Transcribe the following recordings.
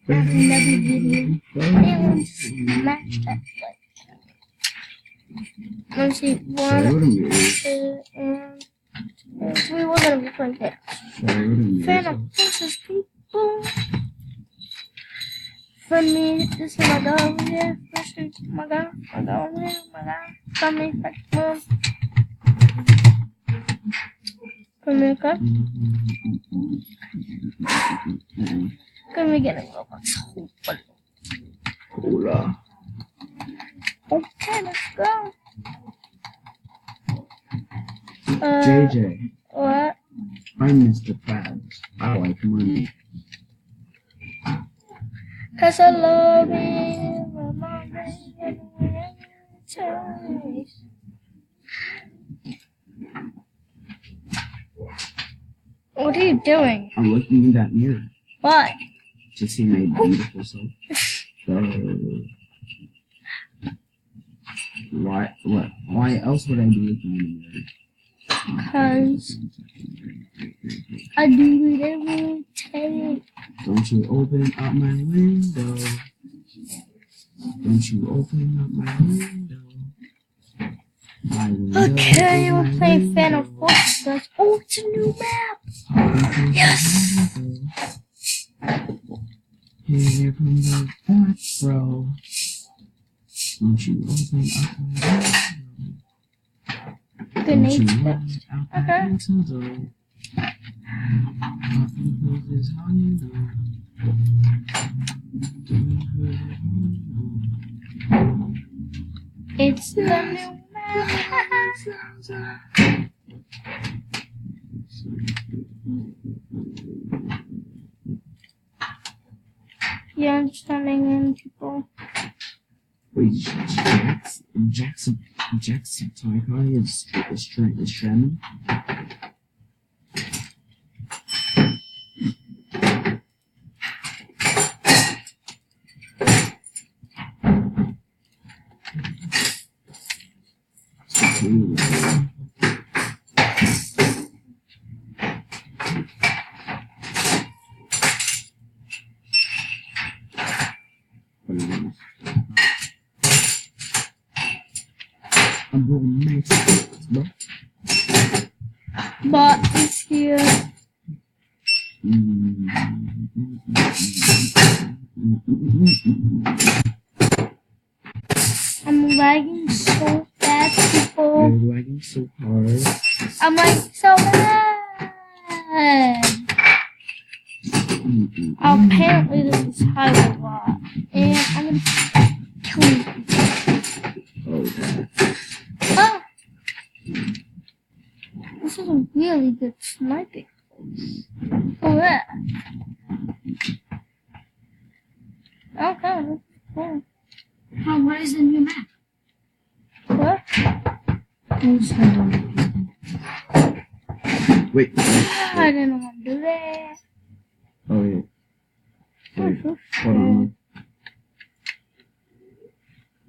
Another video. And smash that like. Let's see. 1, 2, and 3. We're gonna be playing that. Fan of Princess people. For me, this is my guy over here. This is my guy over here. My guy. Come here, mom. Come here, come. Can we get a Roblox? Cola. Okay, let's go. JJ. What? I'm Mr. Krabs. I like money. Cause I love you, my mom and choice. What are you doing? I'm looking in that mirror Why? to see my beautiful self. So, why else would I be looking in the mirror? Cause I do it every day. Don't you open up my window. Don't you open up my window. My window Okay, is we're my playing window. Fan of Forces. Oh, it's a new map. Yes. Here comes the back, bro. Don't you open up my window. Don't Grenade you sticks. run out Okay. into the road. Nothing good is how you know. Doing good is how you know. It's the new map. Yeah, I'm standing in people. Wait, Jackson Taikai is Sherman? I'm going next, bro. Bot is here. I'm lagging so fast, people. You're lagging so hard. I'm like so bad. Apparently this is highway lot. And I'm gonna kill you. Oh, God. Ah! This is a really good sniping. Oh yeah. Okay, cool. Oh, what is the new map? What? Wait. I didn't want to do that. Oh, yeah. Wait, hold on.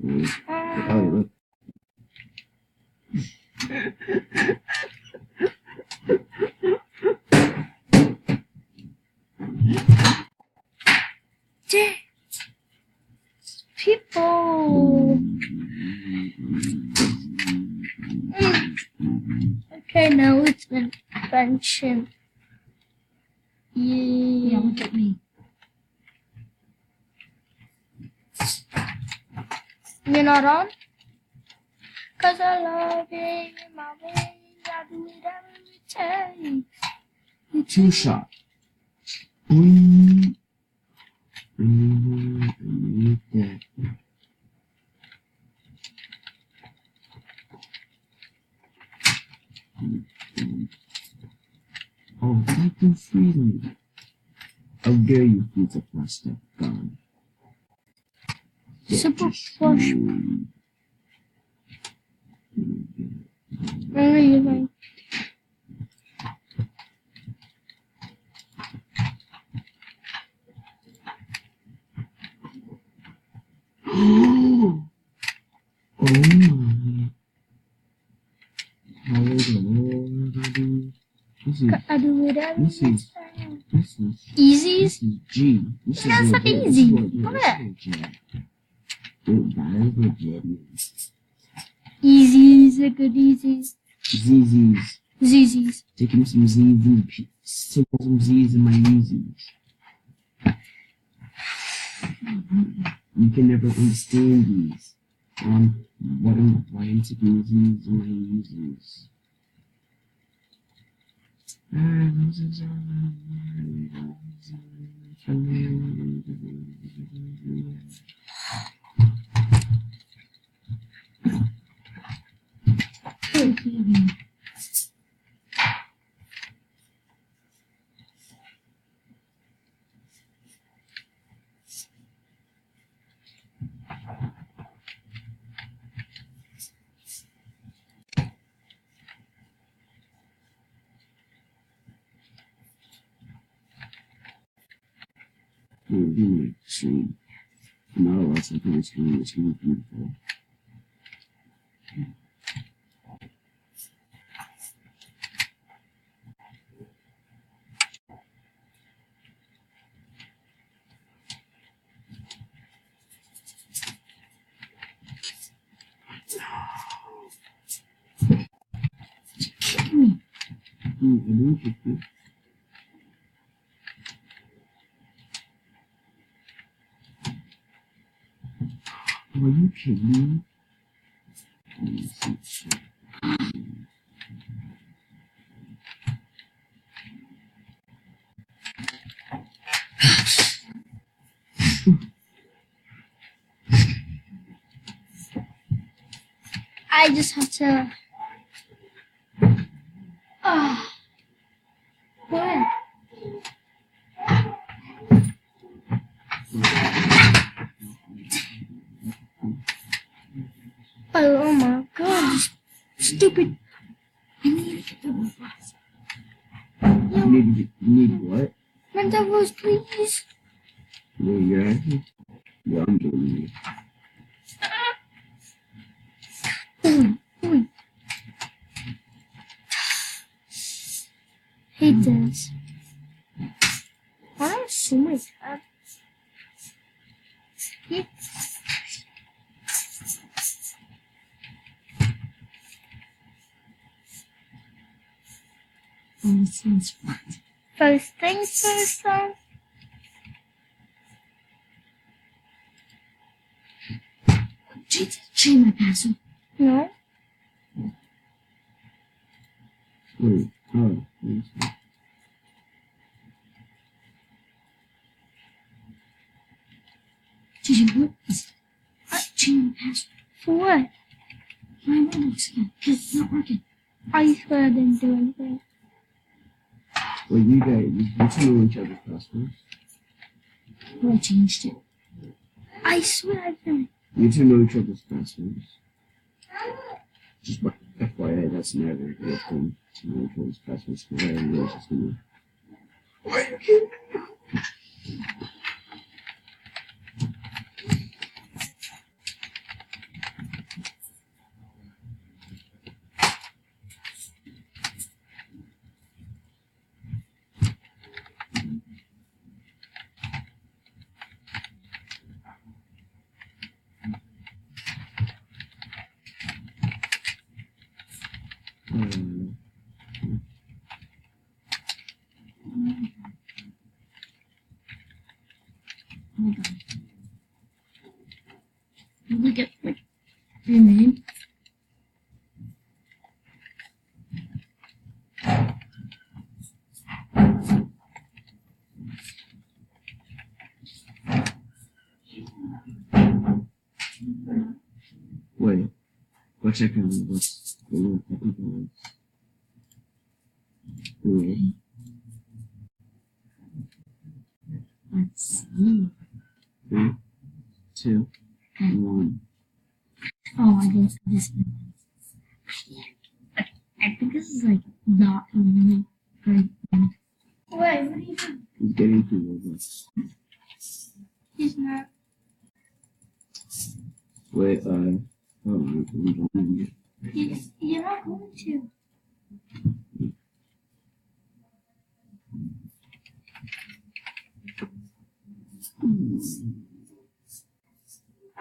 Wait. Oh, look. People. Okay, now it's been mentioned. Yeah, Yeah. look at me. You're not on? Cause I love you, my way. I do it every day. Two shot. Boing. Yeah. Oh, thank you, freedom. How dare you use a plastic gun? Super flush. Where are you going? Oh my. How the Lord I do. I do it every This is- time. This This is Easies? G. This is That's not legit. easy. This is Look legit. at This is legit. Dude, that is legit. Man. Easies, a good easies. ZZs. ZZs. Taking some ZZs. Taking some Z's in my Yeezys. You can never understand these. What I'm trying to do Z's in my Yeezys. Stream. Not a lot of people stream. It's really beautiful. Kick me. I didn't kick you. Are you kidding me? Let me see. I just have to. What? Oh my god, stupid. I need to get the robots. You need what? Mental rules, please. No, you're asking? Yeah, I'm doing it. Hate this. Why am I so my tab? Oh, this sounds fun. First things first, though. Change my password. No. Wait, oh, let me see. Did you what is it? Change my password. For what? My Roblox again. Because it's not working. I swear I didn't do anything. Well, you guys, you two know each other's passwords. Well, I changed it. I swear I didn't. You two know each other's passwords. Just by FYI, that's never a good thing to know each other's passwords. Because I know it's just gonna. Why are you kidding me? Hold on. Look at your name. Wait, go check on what's the little technical ones. Wait. Let's see. 3, 2, 1. Oh, I guess this one. I think this is like not a really good one. Wait, what are you doing? He's getting through Roblox. He's not. Wait, You're not going to.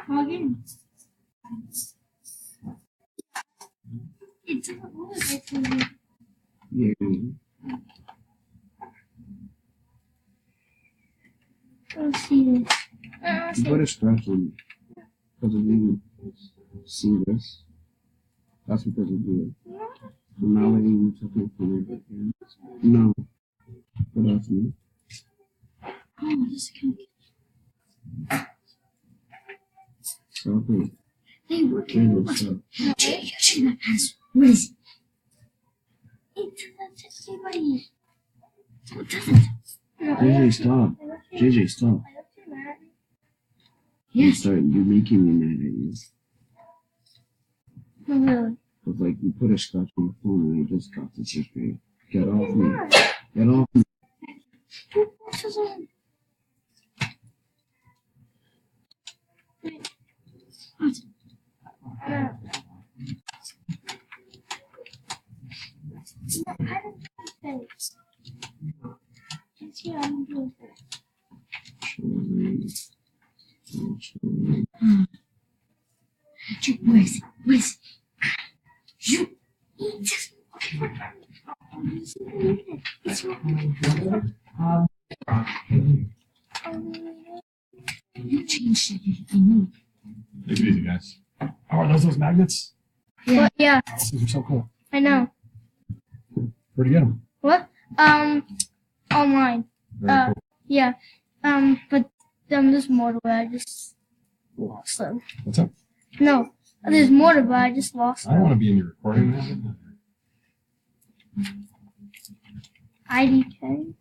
Log in. It doesn't work. Yeah. Let's see this. Let's You see. put a scratch on because if you see this, that's because of you. I'm not letting you touch my phone again. No. Put off me. Oh, this can. Stop it. They work. Jaden, stop. Change my password. What is it? It doesn't anybody. It doesn't. No, JJ, stop. JJ, stop. I left you mad. Yes. You're making me mad at you. No, really. Because, like, you put a scratch on the phone and I just got to 6th grade. Get off me. Get off me. This is on. What? No. No, I don't do this. It's here, I don't do this. Where is it? Where is it? You. It doesn't work. It's wrong. You changed it. I know. Take it easy, guys. Oh, are those magnets? What? Yeah, These are so cool. I know. Where'd you get them? What? Online. Very cool. Yeah. But there's more to it. I just lost them. What's up? No, there's more to it. I just lost I don't them. want to be in your recording, man. IDK.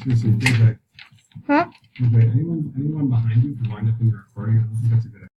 Seriously, DJ. Huh? DJ, anyone behind you can wind up in your recording? I don't think that's a good idea.